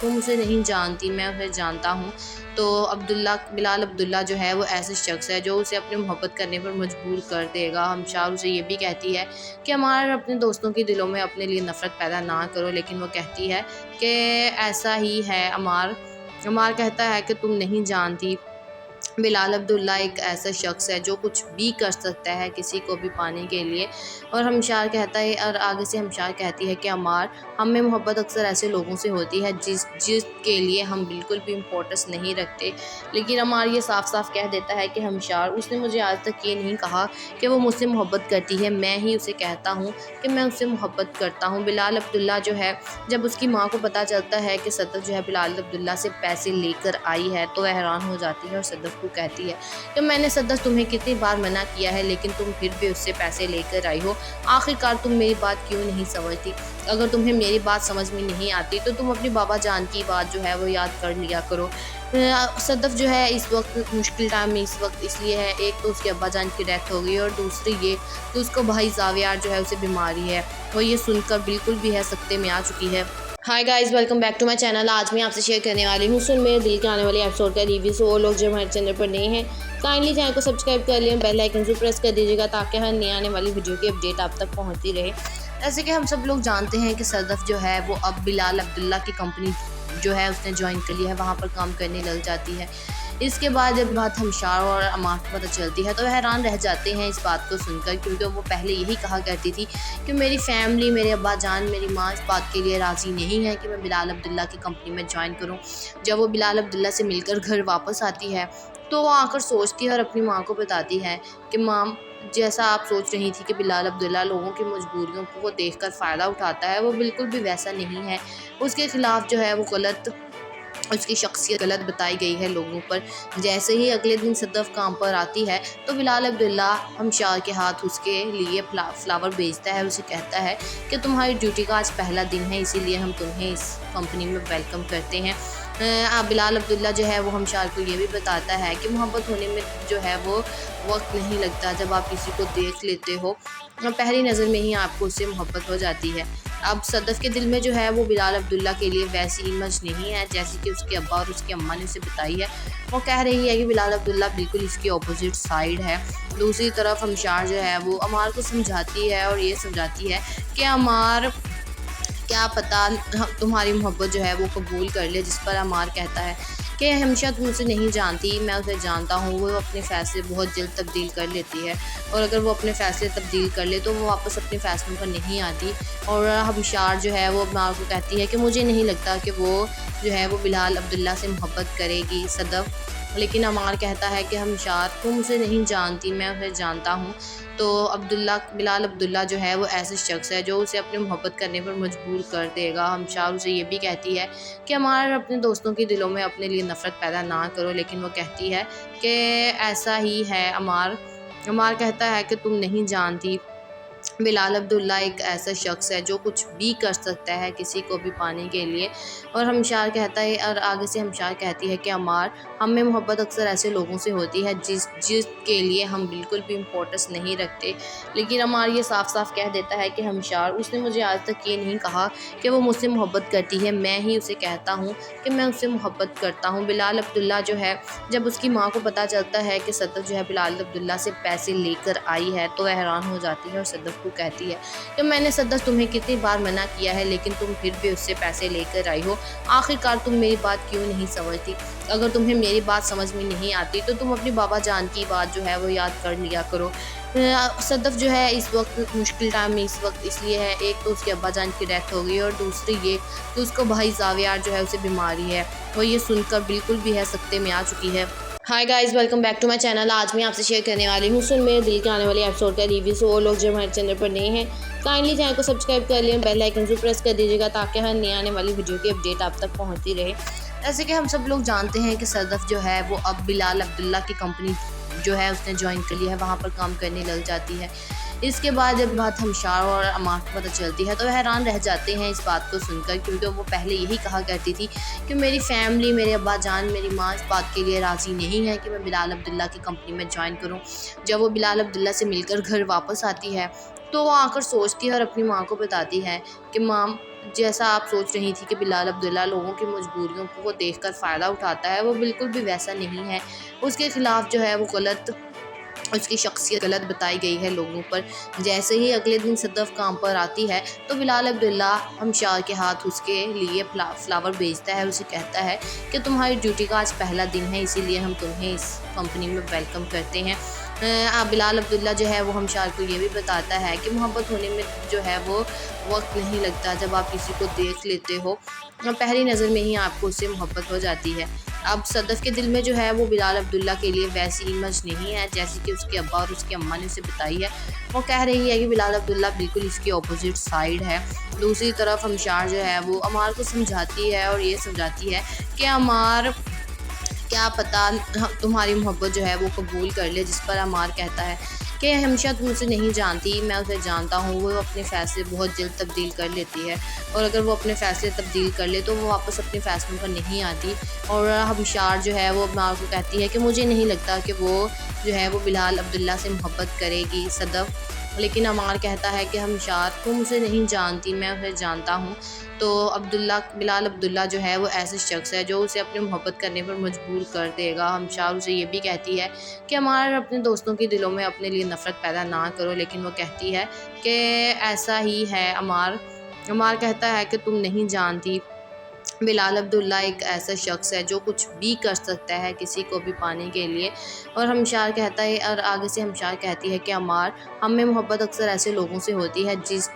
تم اسے نہیں جانتی، میں اسے جانتا ہوں۔ تو بلال عبداللہ جو ہے وہ ایسے شخص ہے جو اسے اپنی محبت کرنے پر مجبور کر دے گا۔ ہمشار اسے یہ بھی کہتی ہے کہ عمار اپنے دوستوں کے دلوں میں اپنے لیے نفرت پیدا نہ کرو، لیکن وہ کہتی ہے کہ ایسا ہی ہے عمار کہتا ہے کہ تم نہیں جانتی، بلال عبداللہ ایک ایسا شخص ہے جو کچھ بھی کر سکتا ہے کسی کو بھی پانے کے لیے۔ اور ہمشار کہتا ہے، اور آگے سے ہمشار کہتی ہے کہ عمار ہم میں محبت اکثر ایسے لوگوں سے ہوتی ہے جس کے لیے ہم بالکل بھی امپورٹنس نہیں رکھتے، لیکن عمار یہ صاف صاف کہہ دیتا ہے کہ ہمشار اس نے مجھے آج تک یہ نہیں کہا کہ وہ مجھ سے محبت کرتی ہے، میں ہی اسے کہتا ہوں کہ میں اس سے محبت کرتا ہوں۔ بلال عبداللہ جو ہے جب اس کی ماں کو پتہ چلتا ہے کہ صدف جو ہے بلال عبداللہ سے پیسے لے کر آئی ہے تو وہ حیران ہو جاتی ہے اور صدف کو کہتی ہے کہ میں نے صدف تمہیں کتنی بار منع کیا ہے لیکن تم پھر بھی اس سے پیسے لے کر آئی ہو، آخرکار تم میری بات کیوں نہیں سمجھتی؟ اگر تمہیں میری بات سمجھ میں نہیں آتی تو تم اپنی بابا جان کی بات جو ہے وہ یاد کر لیا کرو۔ صدف جو ہے اس وقت مشکل ٹائم میں اس لیے ہے، ایک تو اس کے ابا جان کی ڈیتھ ہو گئی اور دوسری یہ کہ اس کو بھائی زاویار جو ہے اسے بیماری ہے، وہ یہ سن کر بالکل بھی ہے سکتے میں آ چکی ہے۔ Hi guys, welcome back to my channel. آج میں آپ سے شیئر کرنے والی ہوں سن میرے دل کے آنے والے ایپیسوڈ کا ریویو۔ سو وہ لوگ جو ہمارے چینل پر نئے ہیں کائنڈلی چینل کو سبسکرائب کر لیں، بیل آئکن کو پریس کر دیجیے گا تاکہ ہر نئی آنے والی ویڈیو کی اپڈیٹ آپ تک پہنچتی رہے۔ جیسے کہ ہم سب لوگ جانتے ہیں کہ صدف جو ہے وہ اب بلال عبداللہ کی کمپنی جو ہے اس نے جوائن کر لی ہے، وہاں پر کام کرنے لگ جاتی ہے۔ اس کے بعد جب بات ہمشار اور عمار کو پتہ چلتی ہے تو وہ حیران رہ جاتے ہیں اس بات کو سن کر، کیونکہ وہ پہلے یہی کہا کرتی تھی کہ میری فیملی، میرے ابا جان، میری ماں اس بات کے لیے راضی نہیں ہے کہ میں بلال عبداللہ کی کمپنی میں جوائن کروں۔ جب وہ بلال عبداللہ سے مل کر گھر واپس آتی ہے تو وہ آ کر سوچتی ہے اور اپنی ماں کو بتاتی ہے کہ ماں، جیسا آپ سوچ رہی تھی کہ بلال عبداللہ لوگوں کی مجبوریوں کو دیکھ کر فائدہ اٹھاتا ہے، وہ بالکل بھی ویسا نہیں ہے۔ اس کے خلاف جو ہے وہ اس کی شخصیت غلط بتائی گئی ہے لوگوں پر۔ جیسے ہی اگلے دن صدف کام پر آتی ہے تو بلال عبداللہ ہمشار کے ہاتھ اس کے لیے فلاور بھیجتا ہے، اسے کہتا ہے کہ تمہاری ڈیوٹی کا آج پہلا دن ہے، اسی لیے ہم تمہیں اس کمپنی میں ویلکم کرتے ہیں۔ بلال عبداللہ جو ہے وہ ہمشار کو یہ بھی بتاتا ہے کہ محبت ہونے میں جو ہے وہ وقت نہیں لگتا، جب آپ کسی کو دیکھ لیتے ہو پہلی نظر میں ہی آپ کو اس سے محبت ہو جاتی ہے۔ اب صدف کے دل میں جو ہے وہ بلال عبداللہ کے لیے ویسی امیج نہیں ہے جیسی کہ اس کے ابا اور اس کی اماں نے اسے بتائی ہے۔ وہ کہہ رہی ہے کہ بلال عبداللہ بالکل اس کی اپوزٹ سائیڈ ہے۔ دوسری طرف ہمشار جو ہے وہ عمار کو سمجھاتی ہے اور یہ سمجھاتی ہے کہ عمار کیا پتہ تمہاری محبت جو ہے وہ قبول کر لے، جس پر عمار کہتا ہے کہ ہمیشہ تم اسے نہیں جانتی، میں اسے جانتا ہوں، وہ اپنے فیصلے بہت جلد تبدیل کر لیتی ہے، اور اگر وہ اپنے فیصلے تبدیل کر لے تو وہ واپس اپنے فیصلوں پر نہیں آتی۔ اور ہمشار جو ہے وہ عمار کو کہتی ہے کہ مجھے نہیں لگتا کہ وہ جو ہے وہ بلال عبداللہ سے محبت کرے گی صدف، لیکن عمار کہتا ہے کہ ہمشار تم اسے نہیں جانتی، میں اسے جانتا ہوں۔ تو بلال عبداللہ جو ہے وہ ایسے شخص ہے جو اسے اپنی محبت کرنے پر مجبور کر دے گا۔ ہمشار اسے یہ بھی کہتی ہے کہ عمار اپنے دوستوں کے دلوں میں اپنے لیے نفرت پیدا نہ کرو، لیکن وہ کہتی ہے کہ ایسا ہی ہے عمار کہتا ہے کہ تم نہیں جانتی، بلال عبداللہ ایک ایسا شخص ہے جو کچھ بھی کر سکتا ہے کسی کو بھی پانے کے لیے۔ اور ہمشار کہتا ہے، اور آگے سے ہمشار کہتی ہے کہ عمار ہم میں محبت اکثر ایسے لوگوں سے ہوتی ہے جس کے لیے ہم بالکل بھی امپورٹنس نہیں رکھتے، لیکن عمار یہ صاف صاف کہہ دیتا ہے کہ ہمشار اس نے مجھے آج تک یہ نہیں کہا کہ وہ مجھ سے محبت کرتی ہے، میں ہی اسے کہتا ہوں کہ میں اس سے محبت کرتا ہوں۔ بلال عبداللہ جو ہے جب اس کی ماں کو پتہ چلتا ہے کہ صدف جو ہے بلال عبداللہ سے پیسے لے کر آئی ہے تو وہ حیران ہو جاتی ہے اور صدف کو کہتی ہے کہ میں نے صدف تمہیں کتنی بار منع کیا ہے لیکن تم پھر بھی اس سے پیسے لے کر آئی ہو، آخرکار تم میری بات کیوں نہیں سمجھتی؟ اگر تمہیں میری بات سمجھ میں نہیں آتی تو تم اپنی بابا جان کی بات جو ہے وہ یاد کر لیا کرو۔ صدف جو ہے اس وقت مشکل ٹائم میں اس لیے ہے، ایک تو اس کے ابا جان کی ڈیتھ ہو گئی اور دوسری یہ کہ اس کو بھائی زاویار جو ہے اسے بیماری ہے، وہ یہ سن کر بالکل بھی ہے سکتے میں آ چکی ہے۔ Hi guys, welcome back to my channel. آج میں آپ سے شیئر کرنے والی ہوں سن میرے دل کے آنے والے ایپیسوڈ کا ریویو۔ سو وہ لوگ جو ہمارے چینل پر نئے ہیں کائنڈلی چینل کو سبسکرائب کر لیں، بیل آئکن کو پریس کر دیجیے گا تاکہ ہر نئی آنے والی ویڈیو کی اپڈیٹ آپ تک پہنچتی رہے۔ جیسے کہ ہم سب لوگ جانتے ہیں کہ صدف جو ہے وہ اب بلال عبداللہ کی کمپنی جو ہے اس نے جوائن کر لی ہے، وہاں پر کام کرنے لگ جاتی ہے۔ اس کے بعد جب بات ہمشار اور عمار کو پتہ چلتی ہے تو وہ حیران رہ جاتے ہیں اس بات کو سن کر، کیونکہ وہ پہلے یہی کہا کرتی تھی کہ میری فیملی، میرے ابا جان، میری ماں اس بات کے لیے راضی نہیں ہے کہ میں بلال عبداللہ کی کمپنی میں جوائن کروں۔ جب وہ بلال عبداللہ سے مل کر گھر واپس آتی ہے تو وہ آ کر سوچتی ہے اور اپنی ماں کو بتاتی ہے کہ ماں، جیسا آپ سوچ رہی تھی کہ بلال عبداللہ لوگوں کی مجبوریوں کو دیکھ کر فائدہ اٹھاتا ہے، وہ بالکل بھی ویسا نہیں ہے۔ اس کے خلاف جو ہے وہ غلط، اس کی شخصیت غلط بتائی گئی ہے لوگوں پر۔ جیسے ہی اگلے دن صدف کام پر آتی ہے تو بلال عبداللہ ہمشار کے ہاتھ اس کے لیے فلاور بھیجتا ہے، اسے کہتا ہے کہ تمہاری ڈیوٹی کا آج پہلا دن ہے، اسی لیے ہم تمہیں اس کمپنی میں ویلکم کرتے ہیں۔ بلال عبداللہ جو ہے وہ ہمشار کو یہ بھی بتاتا ہے کہ محبت ہونے میں جو ہے وہ وقت نہیں لگتا، جب آپ کسی کو دیکھ لیتے ہو پہلی نظر میں ہی آپ کو اس سے محبت ہو جاتی ہے۔ اب صدف کے دل میں جو ہے وہ بلال عبداللہ کے لیے ویسی امیج نہیں ہے جیسی کہ اس کے ابا اور اس کی اماں نے اسے بتائی ہے۔ وہ کہہ رہی ہے کہ بلال عبداللہ بالکل اس کی اپوزٹ سائیڈ ہے۔ دوسری طرف ہمشار جو ہے وہ عمار کو سمجھاتی ہے اور یہ سمجھاتی ہے کہ عمار کیا پتہ تمہاری محبت جو ہے وہ قبول کر لے، جس پر عمار کہتا ہے کہ ہمیشہ تم اسے نہیں جانتی، میں اسے جانتا ہوں، وہ اپنے فیصلے بہت جلد تبدیل کر لیتی ہے، اور اگر وہ اپنے فیصلے تبدیل کر لے تو وہ واپس اپنے فیصلوں پر نہیں آتی۔ اور ہمشار جو ہے وہ عمار کو کہتی ہے کہ مجھے نہیں لگتا کہ وہ جو ہے وہ بلال عبداللہ سے محبت کرے گی صدف، لیکن عمار کہتا ہے کہ ہمشار تم اسے نہیں جانتی، میں اسے جانتا ہوں۔ تو بلال عبداللہ جو ہے وہ ایسے شخص ہے جو اسے اپنے محبت کرنے پر مجبور کر دے گا۔ ہمشار اسے یہ بھی کہتی ہے کہ عمار اپنے دوستوں کے دلوں میں اپنے لیے نفرت پیدا نہ کرو، لیکن وہ کہتی ہے کہ ایسا ہی ہے عمار کہتا ہے کہ تم نہیں جانتی، بلال عبداللہ ایک ایسا شخص ہے جو کچھ بھی کر سکتا ہے کسی کو بھی پانے کے لیے۔ اور ہمشار کہتا ہے، اور آگے سے ہمشار کہتی ہے کہ عمار ہم میں محبت اکثر ایسے لوگوں سے ہوتی ہے جس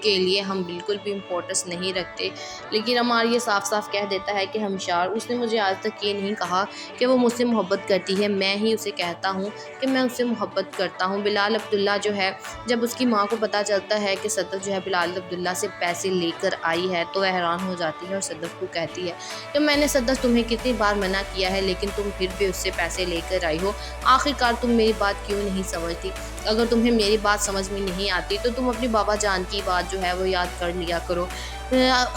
کے لیے ہم بالکل بھی امپورٹنس نہیں رکھتے، لیکن عمار یہ صاف صاف کہہ دیتا ہے کہ ہمشار اس نے مجھے آج تک یہ نہیں کہا کہ وہ مجھ سے محبت کرتی ہے، میں ہی اسے کہتا ہوں کہ میں اس سے محبت کرتا ہوں۔ بلال عبداللہ جو ہے جب اس کی ماں کو پتہ چلتا ہے کہ صدف جو ہے بلال عبداللہ سے پیسے لے کر آئی ہے تو وہ حیران ہو جاتی ہے اور صدف کو کہتی ہے کہ میں نے صدف تمہیں کتنی بار منع کیا ہے لیکن تم پھر بھی اس سے پیسے لے کر آئی ہو، آخرکار تم میری بات کیوں نہیں سمجھتی؟ اگر تمہیں میری بات سمجھ میں نہیں آتی تو تم اپنے بابا جان کی بات جو ہے وہ یاد کر لیا کرو۔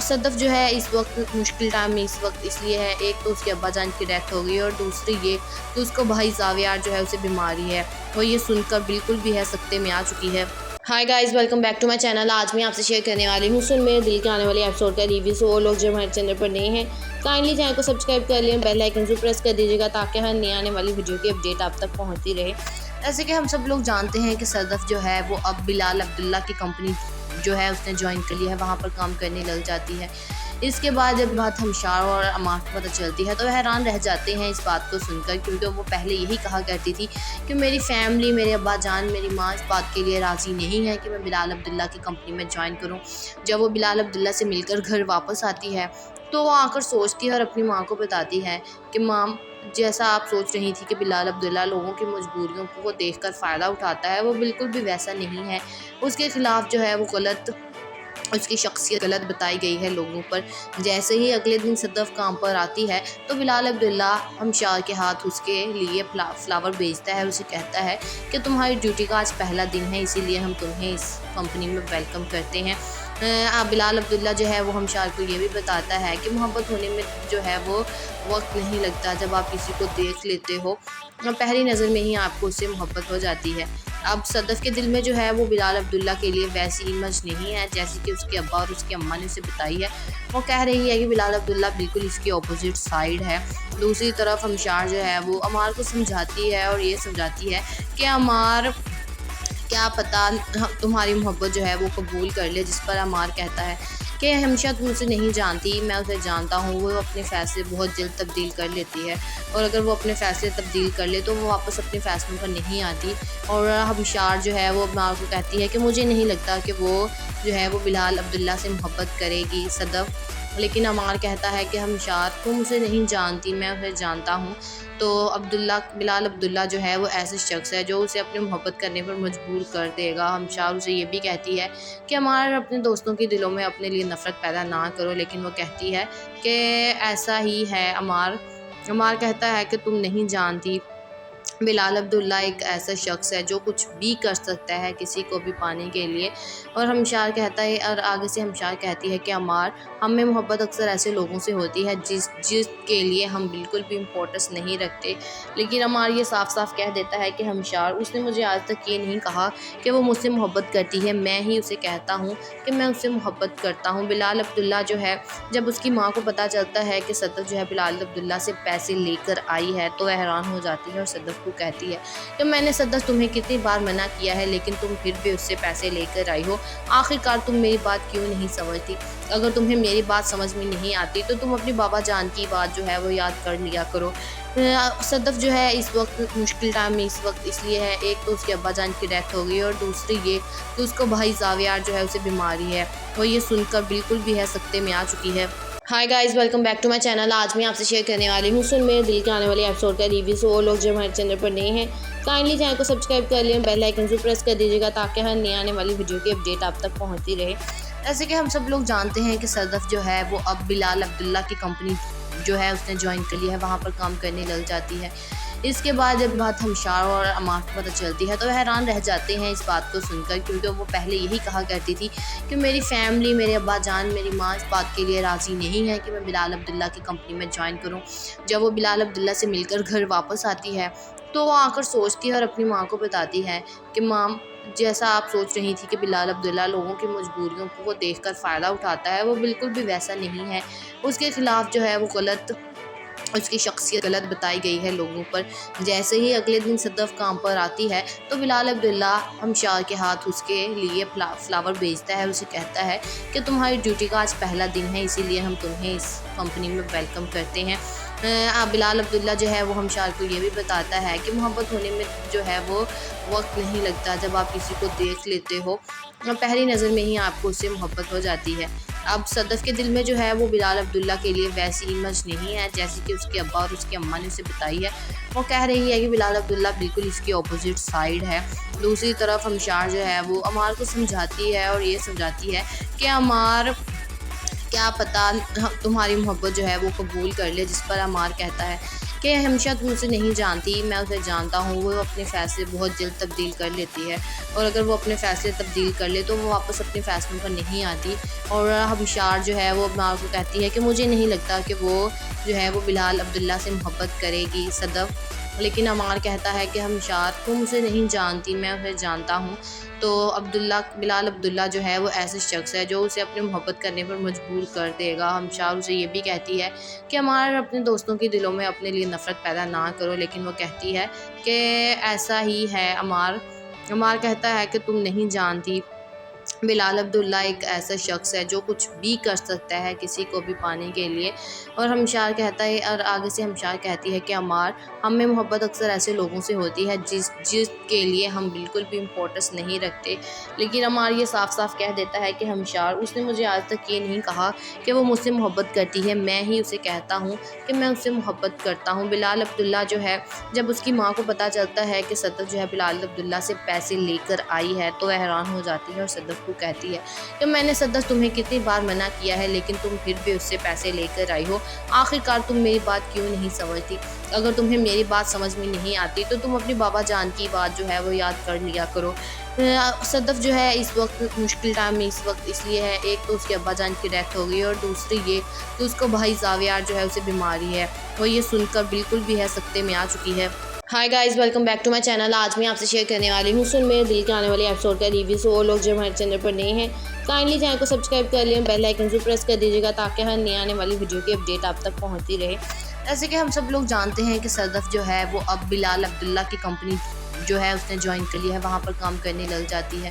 صدف جو ہے اس وقت مشکل ٹائم میں اس وقت اس لیے ہے، ایک تو اس کے ابا جان کی ڈیتھ ہو گئی اور دوسری یہ کہ اس کو بھائی زاویار جو ہے اسے بیماری ہے، وہ یہ سن کر بالکل بھی ہے سکتے میں آ چکی ہے۔ Hi guys, welcome back to my channel. آج میں آپ سے شیئر کرنے والی ہوں سن میرے دل کے آنے والے ایپیسوڈ کا ریویو۔ سو وہ لوگ جو ہمارے چینل پر نئے ہیں کائنڈلی چینل کو سبسکرائب کر لیں، بیل آئیکن سے پریس کر دیجیے گا تاکہ ہر نئے آنے والی ویڈیو کی اپڈیٹ آپ تک پہنچتی رہے۔ جیسے کہ ہم سب لوگ جانتے ہیں کہ صدف جو ہے وہ اب بلال عبداللہ کی کمپنی جو ہے اس نے جوائن کر لی ہے، وہاں پر کام کرنے لگ جاتی ہے۔ اس کے بعد جب بات ہمشار اور عمار کو پتہ چلتی ہے تو وہ حیران رہ جاتے ہیں اس بات کو سن کر، کیونکہ وہ پہلے یہی کہا کرتی تھی کہ میری فیملی، میرے ابا جان، میری ماں اس بات کے لیے راضی نہیں ہے کہ میں بلال عبداللہ کی کمپنی میں جوائن کروں۔ جب وہ بلال عبداللہ سے مل کر گھر واپس آتی ہے تو وہ آ کر سوچتی ہے اور اپنی ماں کو بتاتی ہے کہ ماں جیسا آپ سوچ رہی تھی کہ بلال عبداللہ لوگوں کی مجبوریوں کو دیکھ کر فائدہ اٹھاتا ہے، وہ بالکل بھی ویسا نہیں ہے۔ اس کے خلاف جو ہے وہ غلط، اس کی شخصیت غلط بتائی گئی ہے لوگوں پر۔ جیسے ہی اگلے دن صدف کام پر آتی ہے تو بلال عبداللہ ہمشار کے ہاتھ اس کے لیے فلاور بھیجتا ہے، اسے کہتا ہے کہ تمہاری ڈیوٹی کا آج پہلا دن ہے، اسی لیے ہم تمہیں اس کمپنی میں ویلکم کرتے ہیں۔ بلال عبداللہ جو ہے وہ ہمشار کو یہ بھی بتاتا ہے کہ محبت ہونے میں جو ہے وہ وقت نہیں لگتا، جب آپ کسی کو دیکھ لیتے ہو پہلی نظر میں ہی آپ کو اس سے محبت ہو جاتی ہے۔ اب صدف کے دل میں جو ہے وہ بلال عبداللہ کے لیے ویسی امیج نہیں ہے جیسی کہ اس کے ابا اور اس کی اماں نے اسے بتائی ہے۔ وہ کہہ رہی ہے کہ بلال عبداللہ بالکل اس کی اپوزٹ سائیڈ ہے۔ دوسری طرف ہمشار جو ہے وہ عمار کو سمجھاتی ہے اور یہ سمجھاتی ہے کہ عمار کیا پتہ تمہاری محبت جو ہے وہ قبول کر لے، جس پر عمار کہتا ہے کہ ہمیشہ تم اسے نہیں جانتی، میں اسے جانتا ہوں، وہ اپنے فیصلے بہت جلد تبدیل کر لیتی ہے، اور اگر وہ اپنے فیصلے تبدیل کر لے تو وہ واپس اپنے فیصلوں پر نہیں آتی۔ اور ہمشار جو ہے وہ عمار کو کہتی ہے کہ مجھے نہیں لگتا کہ وہ جو ہے وہ بلال عبداللہ سے محبت کرے گی صدف، لیکن عمار کہتا ہے کہ ہمشار تم اسے نہیں جانتی، میں اسے جانتا ہوں۔ تو بلال عبداللہ جو ہے وہ ایسے شخص ہے جو اسے اپنے محبت کرنے پر مجبور کر دے گا۔ ہمشار اسے یہ بھی کہتی ہے کہ عمار اپنے دوستوں کے دلوں میں اپنے لیے نفرت پیدا نہ کرو، لیکن وہ کہتی ہے کہ ایسا ہی ہے عمار کہتا ہے کہ تم نہیں جانتی، بلال عبداللہ ایک ایسا شخص ہے جو کچھ بھی کر سکتا ہے کسی کو بھی پانے کے لیے، اور ہمشار کہتا ہے، اور آگے سے ہمشار کہتی ہے کہ عمار، ہم میں محبت اکثر ایسے لوگوں سے ہوتی ہے جس کے لیے ہم بالکل بھی امپورٹنس نہیں رکھتے، لیکن عمار یہ صاف صاف کہہ دیتا ہے کہ ہمشار، اس نے مجھے آج تک یہ نہیں کہا کہ وہ مجھ سے محبت کرتی ہے، میں ہی اسے کہتا ہوں کہ میں اس سے محبت کرتا ہوں۔ بلال عبداللہ جو ہے، جب اس کی ماں کو پتہ چلتا ہے کہ صدف جو ہے بلال عبداللہ سے پیسے لے کر آئی ہے تو وہ حیران ہو جاتی ہے اور صدف کو کہتی ہے کہ میں نے صدف تمہیں کتنی بار منع کیا ہے لیکن تم پھر بھی اس سے پیسے لے کر آئی ہو، آخرکار تم میری بات کیوں نہیں سمجھتی؟ اگر تمہیں میری بات سمجھ میں نہیں آتی تو تم اپنی بابا جان کی بات جو ہے وہ یاد کر لیا کرو۔ صدف جو ہے اس وقت مشکل ٹائم میں اس وقت اس لیے ہے، ایک تو اس کے ابا جان کی ڈیتھ ہو گئی اور دوسری یہ کہ اس کو بھائی زاویار جو ہے اسے بیماری ہے، وہ یہ سن کر بالکل بھی ہے سکتے میں آ چکی ہے۔ Hi guys, welcome back to my channel. آج میں آپ سے شیئر کرنے والی ہوں سن میرے دل کے آنے والے ایپیسوڈ کا ریویو۔ سو وہ لوگ جو ہمارے چینل پر نئے ہیں کائنڈلی چینل کو سبسکرائب کر لیں، بیل آئیکن سے پریس کر دیجیے گا تاکہ ہر نئے آنے والی ویڈیو کی اپڈیٹ آپ تک پہنچتی رہے۔ جیسے کہ ہم سب لوگ جانتے ہیں کہ صدف جو ہے وہ اب بلال عبداللہ کی کمپنی جو ہے اس نے جوائن کر لیا ہے، وہاں پر کام کرنے لگ جاتی ہے۔ اس کے بعد جب بات ہمشار اور عمار کو پتہ چلتی ہے تو وہ حیران رہ جاتے ہیں اس بات کو سن کر، کیونکہ وہ پہلے یہی کہا کرتی تھی کہ میری فیملی، میرے ابا جان، میری ماں اس بات کے لیے راضی نہیں ہے کہ میں بلال عبداللہ کی کمپنی میں جوائن کروں۔ جب وہ بلال عبداللہ سے مل کر گھر واپس آتی ہے تو وہ آ کر سوچتی ہے اور اپنی ماں کو بتاتی ہے کہ ماں، جیسا آپ سوچ رہی تھی کہ بلال عبداللہ لوگوں کی مجبوریوں کو دیکھ کر فائدہ اٹھاتا ہے، وہ بالکل بھی ویسا نہیں ہے۔ اس کے خلاف جو ہے وہ غلط، اس کی شخصیت غلط بتائی گئی ہے لوگوں پر۔ جیسے ہی اگلے دن صدف کام پر آتی ہے تو بلال عبداللہ ہمشار کے ہاتھ اس کے لیے فلاور بھیجتا ہے، اسے کہتا ہے کہ تمہاری ڈیوٹی کا آج پہلا دن ہے، اسی لیے ہم تمہیں اس کمپنی میں ویلکم کرتے ہیں۔ بلال عبداللہ جو ہے وہ ہمشار کو یہ بھی بتاتا ہے کہ محبت ہونے میں جو ہے وہ وقت نہیں لگتا، جب آپ کسی کو دیکھ لیتے ہو پہلی نظر میں ہی آپ کو اس سے محبت ہو جاتی ہے۔ اب صدف کے دل میں جو ہے وہ بلال عبداللہ کے لیے ویسی امیج نہیں ہے جیسی کہ اس کے ابا اور اس کی اماں نے اسے بتائی ہے۔ وہ کہہ رہی ہے کہ بلال عبداللہ بالکل اس کی اپوزٹ سائیڈ ہے۔ دوسری طرف ہمشار جو ہے وہ عمار کو سمجھاتی ہے اور یہ سمجھاتی ہے کہ عمار، کیا پتہ تمہاری محبت جو ہے وہ قبول کر لے، جس پر عمار کہتا ہے کہ ہمیشہ تم اسے نہیں جانتی، میں اسے جانتا ہوں، وہ اپنے فیصلے بہت جلد تبدیل کر لیتی ہے، اور اگر وہ اپنے فیصلے تبدیل کر لے تو وہ واپس اپنے فیصلوں پر نہیں آتی۔ اور ہمشار جو ہے وہ عمار کو کہتی ہے کہ مجھے نہیں لگتا کہ وہ جو ہے وہ بلال عبداللہ سے محبت کرے گی صدف، لیکن عمار کہتا ہے کہ ہمشار، تم اسے نہیں جانتی، میں اسے جانتا ہوں۔ تو بلال عبداللہ جو ہے وہ ایسا شخص ہے جو اسے اپنی محبت کرنے پر مجبور کر دے گا۔ ہمشار اسے یہ بھی کہتی ہے کہ عمار، اپنے دوستوں کے دلوں میں اپنے لیے نفرت پیدا نہ کرو، لیکن وہ کہتی ہے کہ ایسا ہی ہے عمار کہتا ہے کہ تم نہیں جانتی، بلال عبداللہ ایک ایسا شخص ہے جو کچھ بھی کر سکتا ہے کسی کو بھی پانے کے لیے، اور ہمشار کہتا ہے، اور آگے سے ہمشار کہتی ہے کہ عمار، ہم میں محبت اکثر ایسے لوگوں سے ہوتی ہے جس کے لیے ہم بالکل بھی امپورٹنس نہیں رکھتے، لیکن عمار یہ صاف صاف کہہ دیتا ہے کہ ہمشار، اس نے مجھے آج تک یہ نہیں کہا کہ وہ مجھ سے محبت کرتی ہے، میں ہی اسے کہتا ہوں کہ میں اس سے محبت کرتا ہوں۔ بلال عبداللہ جو ہے، جب اس کی ماں کو پتہ چلتا ہے کہ صدف جو ہے بلال عبداللہ سے پیسے لے کر آئی ہے تو وہ حیران ہو جاتی ہے اور صدف کو کہتی ہے کہ میں نے صدف تمہیں کتنی بار منع کیا ہے لیکن تم پھر بھی اس سے پیسے لے کر آئی ہو، آخرکار تم میری بات کیوں نہیں سمجھتی؟ اگر تمہیں میری بات سمجھ میں نہیں آتی تو تم اپنی بابا جان کی بات جو ہے وہ یاد کر لیا کرو۔ صدف جو ہے اس وقت مشکل ٹائم میں اس وقت اس لیے ہے، ایک تو اس کے ابا جان کی ڈیتھ ہو گئی اور دوسری یہ کہ اس کو بھائی زاویار جو ہے اسے بیماری ہے، وہ یہ سن کر بالکل بھی ہے سکتے میں آ چکی ہے۔ Hi guys, welcome back to my channel. آج میں آپ سے شیئر کرنے والی ہوں سن میرے دل کے آنے والے ایپیسوڈ کا ریویو۔ سو وہ لوگ جو ہمارے چینل پر نئے ہیں کائنڈلی چینل کو سبسکرائب کر لیں، بیل آئیکن سے پریس کر دیجیے گا تاکہ ہر نئے آنے والی ویڈیو کی اپڈیٹ آپ تک پہنچتی رہے۔ جیسے کہ ہم سب لوگ جانتے ہیں کہ صدف جو ہے وہ اب بلال عبداللہ کی کمپنی جو ہے اس نے جوائن کر لیا ہے، وہاں پر کام کرنے لگ جاتی ہے۔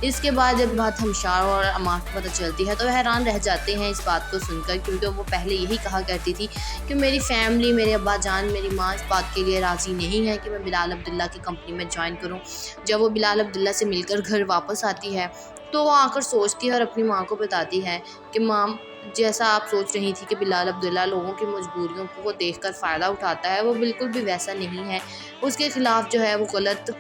اس کے بعد جب بات ہمشار اور عمار کو پتہ چلتی ہے تو وہ حیران رہ جاتے ہیں اس بات کو سن کر، کیونکہ وہ پہلے یہی کہا کرتی تھی کہ میری فیملی، میرے ابا جان، میری ماں اس بات کے لیے راضی نہیں ہے کہ میں بلال عبداللہ کی کمپنی میں جوائن کروں۔ جب وہ بلال عبداللہ سے مل کر گھر واپس آتی ہے تو وہ آ کر سوچتی ہے اور اپنی ماں کو بتاتی ہے کہ ماں، جیسا آپ سوچ رہی تھی کہ بلال عبداللہ لوگوں کی مجبوریوں کو دیکھ کر فائدہ اٹھاتا ہے، وہ بالکل بھی ویسا نہیں ہے۔ اس کے خلاف جو ہے وہ غلط،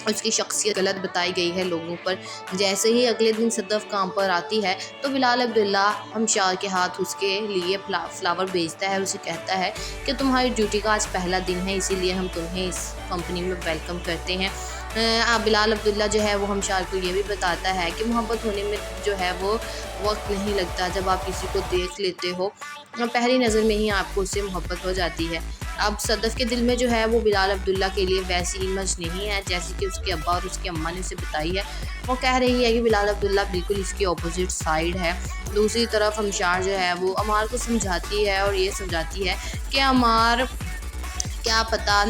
اس کی شخصیت غلط بتائی گئی ہے لوگوں پر۔ جیسے ہی اگلے دن صدف کام پر آتی ہے تو بلال عبداللہ ہمشار کے ہاتھ اس کے لیے فلاور بھیجتا ہے اور اسے کہتا ہے کہ تمہاری ڈیوٹی کا آج پہلا دن ہے، اسی لیے ہم تمہیں اس کمپنی میں ویلکم کرتے ہیں۔ بلال عبداللہ جو ہے وہ ہمشار کو یہ بھی بتاتا ہے کہ محبت ہونے میں جو ہے وہ وقت نہیں لگتا، جب آپ کسی کو دیکھ لیتے ہو پہلی نظر میں ہی آپ کو اس سے محبت ہو جاتی ہے۔ اب صدف کے دل میں جو ہے وہ بلال عبداللہ کے لیے ویسی امیج نہیں ہے جیسی کہ اس کے ابا اور اس کی اماں نے اسے بتائی ہے۔ وہ کہہ رہی ہے کہ بلال عبداللہ بالکل اس کی اپوزٹ سائیڈ ہے۔ دوسری طرف ہمشار جو ہے وہ عمار کو سمجھاتی ہے اور یہ سمجھاتی ہے کہ عمار کیا پتہ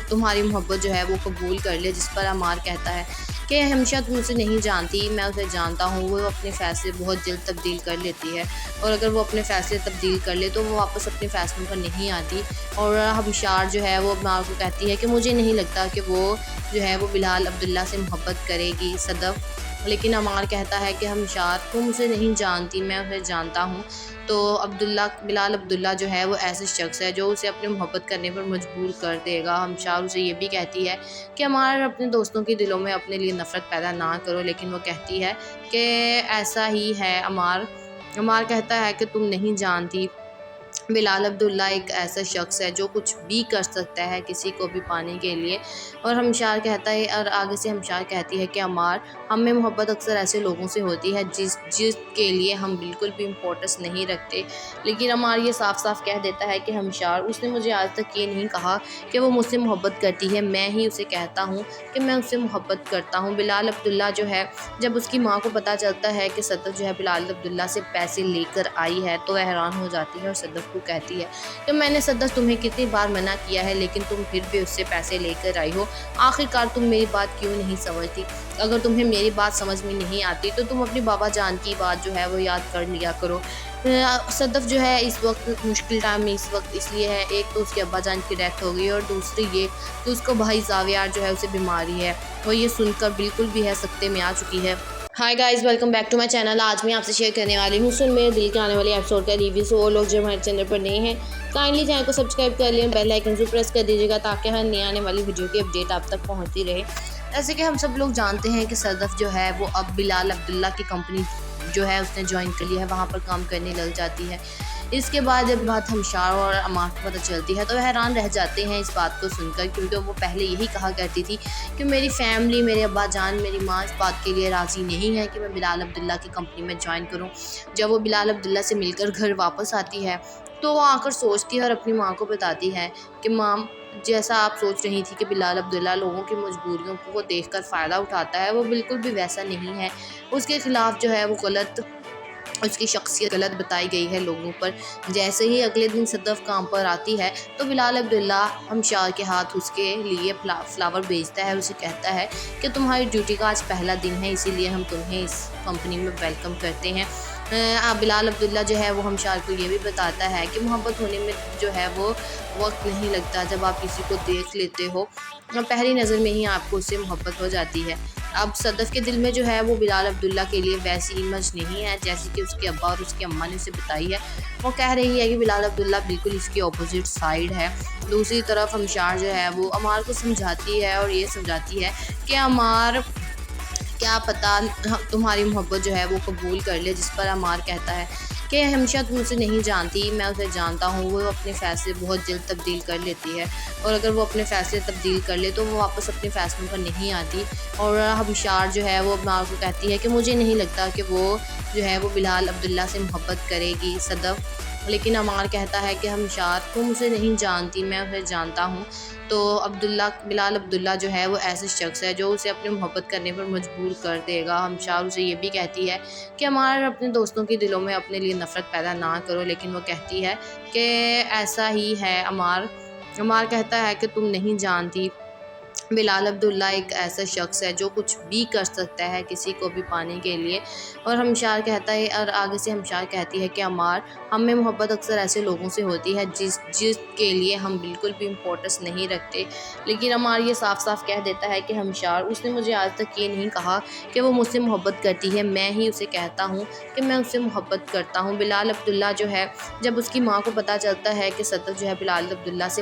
تمہاری محبت جو ہے وہ قبول کر لے، جس پر عمار کہتا ہے کہ ہمیشہ تم اسے نہیں جانتی، میں اسے جانتا ہوں، وہ اپنے فیصلے بہت جلد تبدیل کر لیتی ہے، اور اگر وہ اپنے فیصلے تبدیل کر لے تو وہ واپس اپنے فیصلوں پر نہیں آتی۔ اور ہمشار جو ہے وہ عمار کو کہتی ہے کہ مجھے نہیں لگتا کہ وہ جو ہے وہ بلال عبداللہ سے محبت کرے گی صدف، لیکن عمار کہتا ہے کہ ہمشار تم اسے نہیں جانتی، میں اسے جانتا ہوں۔ تو بلال عبداللہ جو ہے وہ ایسا شخص ہے جو اسے اپنے محبت کرنے پر مجبور کر دے گا۔ ہمشار اسے یہ بھی کہتی ہے کہ عمار اپنے دوستوں کے دلوں میں اپنے لیے نفرت پیدا نہ کرو، لیکن وہ کہتی ہے کہ ایسا ہی ہے عمار کہتا ہے کہ تم نہیں جانتی، بلال عبداللہ ایک ایسا شخص ہے جو کچھ بھی کر سکتا ہے کسی کو بھی پانے کے لیے۔ اور ہمشار کہتا ہے اور آگے سے ہمشار کہتی ہے کہ عمار ہم میں محبت اکثر ایسے لوگوں سے ہوتی ہے جس کے لیے ہم بالکل بھی امپورٹنس نہیں رکھتے، لیکن عمار یہ صاف صاف کہہ دیتا ہے کہ ہمشار اس نے مجھے آج تک یہ نہیں کہا کہ وہ مجھ سے محبت کرتی ہے، میں ہی اسے کہتا ہوں کہ میں اس سے محبت کرتا ہوں۔ بلال عبداللہ جو ہے جب اس کی ماں کو پتہ چلتا ہے کہ صدف جو ہے بلال عبداللہ سے پیسے لے کر آئی ہے تو وہ حیران ہو جاتی ہے اور صدف کو کہتی ہے کہ میں نے صدف تمہیں کتنی بار منع کیا ہے لیکن تم پھر بھی اس سے پیسے لے کر آئی ہو، آخرکار تم میری بات کیوں نہیں سمجھتی؟ اگر تمہیں میری بات سمجھ میں نہیں آتی تو تم اپنے بابا جان کی بات جو ہے وہ یاد کر لیا کرو۔ صدف جو ہے اس وقت مشکل ٹائم میں اس لیے ہے، ایک تو اس کے ابا جان کی ڈیتھ ہو گئی اور دوسری یہ کہ اس کو بھائی زاویار جو ہے اسے بیماری ہے، وہ یہ سن کر بالکل بھی ہے سکتے میں آ چکی ہے۔ Hi guys, welcome back to my channel. آج میں آپ سے شیئر کرنے والی ہوں سن میرے دل کے آنے والے ایپیسوڈ کا ریویو۔ سو وہ لوگ جو ہمارے چینل پر نئے ہیں کائنڈلی چینل کو سبسکرائب کر لیں، بیل آئکن ضرور پریس کر دیجیے گا تاکہ ہر نئے آنے والی ویڈیو کی اپڈیٹ آپ تک پہنچتی رہے۔ جیسے کہ ہم سب لوگ جانتے ہیں کہ صدف جو ہے وہ اب بلال عبداللہ کی کمپنی جو ہے اس نے جوائن کر لی ہے، وہاں پر کام کرنے لگ جاتی ہے۔ اس کے بعد جب بات ہمشار اور عمار کو پتہ چلتی ہے تو وہ حیران رہ جاتے ہیں اس بات کو سن کر، کیونکہ وہ پہلے یہی کہا کرتی تھی کہ میری فیملی، میرے ابا جان، میری ماں اس بات کے لیے راضی نہیں ہے کہ میں بلال عبداللہ کی کمپنی میں جوائن کروں۔ جب وہ بلال عبداللہ سے مل کر گھر واپس آتی ہے تو وہ آ کر سوچتی ہے اور اپنی ماں کو بتاتی ہے کہ ماں، جیسا آپ سوچ رہی تھی کہ بلال عبداللہ لوگوں کی مجبوریوں کو دیکھ کر فائدہ اٹھاتا ہے، وہ بالکل بھی ویسا نہیں ہے۔ اس کے خلاف جو ہے وہ اس کی شخصیت غلط بتائی گئی ہے لوگوں پر۔ جیسے ہی اگلے دن صدف کام پر آتی ہے تو بلال عبداللہ ہمشار کے ہاتھ اس کے لیے فلاور بھیجتا ہے اور اسے کہتا ہے کہ تمہاری ڈیوٹی کا آج پہلا دن ہے، اسی لیے ہم تمہیں اس کمپنی میں ویلکم کرتے ہیں۔ بلال عبداللہ جو ہے وہ ہمشار کو یہ بھی بتاتا ہے کہ محبت ہونے میں جو ہے وہ وقت نہیں لگتا، جب آپ کسی کو دیکھ لیتے ہو پہلی نظر میں ہی آپ کو اس سے محبت ہو جاتی ہے۔ اب صدف کے دل میں جو ہے وہ بلال عبداللہ کے لیے ویسی امیج نہیں ہے جیسی کہ اس کے ابا اور اس کی اماں نے اسے بتائی ہے۔ وہ کہہ رہی ہے کہ بلال عبداللہ بالکل اس کی اپوزٹ سائیڈ ہے۔ دوسری طرف ہمشار جو ہے وہ عمار کو سمجھاتی ہے اور یہ سمجھاتی ہے کہ عمار کیا پتہ تمہاری محبت جو ہے وہ قبول کر لے، جس پر عمار کہتا ہے کہ ہمیشہ تم اسے نہیں جانتی، میں اسے جانتا ہوں، وہ اپنے فیصلے بہت جلد تبدیل کر لیتی ہے، اور اگر وہ اپنے فیصلے تبدیل کر لے تو وہ واپس اپنے فیصلوں پر نہیں آتی۔ اور ہمشار جو ہے وہ عمار کو کہتی ہے کہ مجھے نہیں لگتا کہ وہ جو ہے وہ بلال عبداللہ سے محبت کرے گی صدف، لیکن عمار کہتا ہے کہ ہمشار تم اسے نہیں جانتی، میں اسے جانتا ہوں۔ تو بلال عبداللہ جو ہے وہ ایسا شخص ہے جو اسے اپنے محبت کرنے پر مجبور کر دے گا۔ ہمشار اسے یہ بھی کہتی ہے کہ عمار اپنے دوستوں کے دلوں میں اپنے لیے نفرت پیدا نہ کرو، لیکن وہ کہتی ہے کہ ایسا ہی ہے عمار کہتا ہے کہ تم نہیں جانتی، بلال عبداللہ ایک ایسا شخص ہے جو کچھ بھی کر سکتا ہے کسی کو بھی پانے کے لیے۔ اور ہمشار کہتا ہے اور آگے سے ہمشار کہتی ہے کہ عمار ہم میں محبت اکثر ایسے لوگوں سے ہوتی ہے جس کے لیے ہم بالکل بھی امپورٹنس نہیں رکھتے، لیکن عمار یہ صاف صاف کہہ دیتا ہے کہ ہمشار اس نے مجھے آج تک یہ نہیں کہا کہ وہ مجھ سے محبت کرتی ہے، میں ہی اسے کہتا ہوں کہ میں اس سے محبت کرتا ہوں۔ بلال عبداللہ جو ہے جب اس کی ماں کو پتہ چلتا ہے کہ صدف جو ہے بلال عبداللہ سے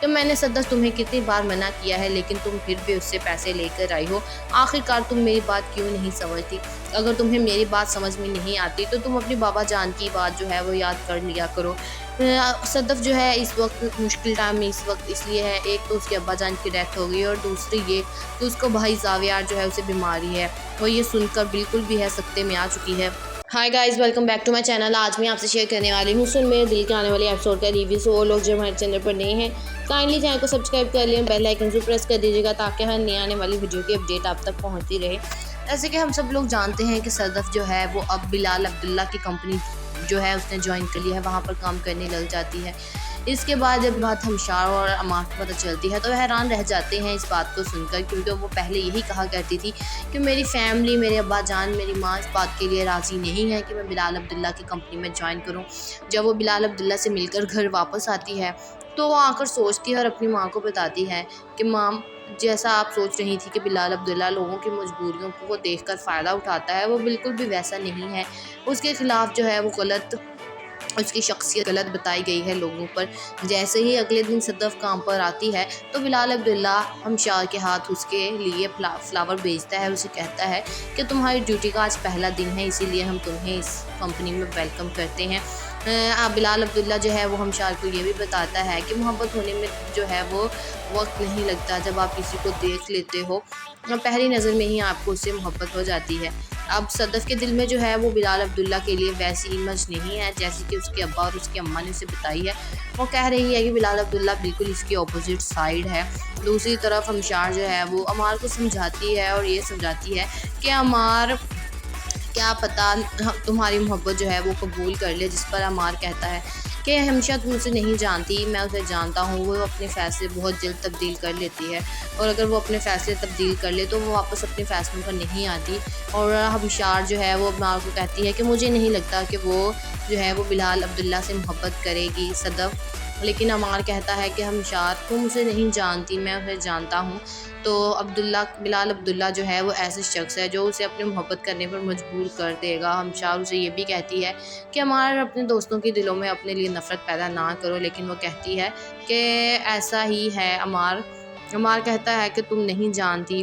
کہ میں نے صدف تمہیں کتنی بار منع کیا ہے لیکن تم پھر بھی اس سے پیسے لے کر آئی ہو، آخرکار تم میری بات کیوں نہیں سمجھتی؟ اگر تمہیں میری بات سمجھ میں نہیں آتی تو تم اپنے بابا جان کی بات جو ہے وہ یاد کر لیا کرو۔ صدف جو ہے اس وقت مشکل ٹائم میں اس لیے ہے، ایک تو اس کے ابا جان کی ڈیتھ ہو گئی اور دوسری یہ کہ اس کو بھائی زاویار جو ہے اسے بیماری ہے۔ وہ یہ سن کر بالکل بھی ہے سکتے میں آ چکی ہے۔ Hi guys, welcome back to my channel. آج میں آپ سے شیئر کرنے والی ہوں سن میرے دل کے آنے والے ایپیسوڈ کا ریویو۔ سو وہ لوگ جو ہمارے چینل پر نئے ہیں کائنڈلی چینل کو سبسکرائب کر لیں، بیل آئکن ضرور پریس کر دیجیے گا تاکہ ہر نئی آنے والی ویڈیو کی اپڈیٹ آپ تک پہنچتی رہے۔ جیسے کہ ہم سب لوگ جانتے ہیں کہ صدف جو ہے وہ اب بلال عبداللہ کی کمپنی جو ہے اس نے جوائن کر لی ہے، وہاں پر کام کرنے لگ جاتی ہے۔ اس کے بعد جب بات ہمشار اور عمار کو پتہ چلتی ہے تو وہ حیران رہ جاتے ہیں اس بات کو سن کر، کیونکہ وہ پہلے یہی کہا کرتی تھی کہ میری فیملی، میرے ابا جان، میری ماں اس بات کے لیے راضی نہیں ہے کہ میں بلال عبداللہ کی کمپنی میں جوائن کروں۔ جب وہ بلال عبداللہ سے مل کر گھر واپس آتی ہے تو وہ آ کر سوچتی ہے اور اپنی ماں کو بتاتی ہے کہ ماں، جیسا آپ سوچ رہی تھی کہ بلال عبداللہ لوگوں کی مجبوریوں کو دیکھ کر فائدہ اٹھاتا ہے، وہ بالکل بھی ویسا نہیں ہے۔ اس کے خلاف جو ہے وہ غلط، اس کی شخصیت غلط بتائی گئی ہے لوگوں پر۔ جیسے ہی اگلے دن صدف کام پر آتی ہے تو بلال عبداللہ ہمشار کے ہاتھ اس کے لیے فلاور بھیجتا ہے، اسے کہتا ہے کہ تمہاری ڈیوٹی کا آج پہلا دن ہے، اسی لیے ہم تمہیں اس کمپنی میں ویلکم کرتے ہیں۔ بلال عبداللہ جو ہے وہ ہمشار کو یہ بھی بتاتا ہے کہ محبت ہونے میں جو ہے وہ وقت نہیں لگتا، جب آپ کسی کو دیکھ لیتے ہو پہلی نظر میں ہی آپ کو اس سے محبت ہو جاتی ہے۔ اب صدف کے دل میں جو ہے وہ بلال عبداللہ کے لیے ویسی امیج نہیں ہے جیسی کہ اس کے ابا اور اس کی اماں نے اسے بتائی ہے۔ وہ کہہ رہی ہے کہ بلال عبداللہ بالکل اس کی اپوزٹ سائیڈ ہے۔ دوسری طرف ہمشار جو ہے وہ عمار کو سمجھاتی ہے اور یہ سمجھاتی ہے کہ عمار، کیا پتہ تمہاری محبت جو ہے وہ قبول کر لے، جس پر عمار کہتا ہے کہ ہمیشہ تم اسے نہیں جانتی، میں اسے جانتا ہوں، وہ اپنے فیصلے بہت جلد تبدیل کر لیتی ہے، اور اگر وہ اپنے فیصلے تبدیل کر لے تو وہ واپس اپنے فیصلوں پر نہیں آتی۔ اور ہمشار جو ہے وہ عمار کو کہتی ہے کہ مجھے نہیں لگتا کہ وہ جو ہے وہ بلال عبداللہ سے محبت کرے گی صدف، لیکن عمار کہتا ہے کہ ہمشار، تم اسے نہیں جانتی، میں اسے جانتا ہوں۔ تو بلال عبداللہ جو ہے وہ ایسے شخص ہے جو اسے اپنے محبت کرنے پر مجبور کر دے گا۔ ہمشار اسے یہ بھی کہتی ہے کہ عمار، اپنے دوستوں کے دلوں میں اپنے لیے نفرت پیدا نہ کرو، لیکن وہ کہتی ہے کہ ایسا ہی ہے عمار کہتا ہے کہ تم نہیں جانتی،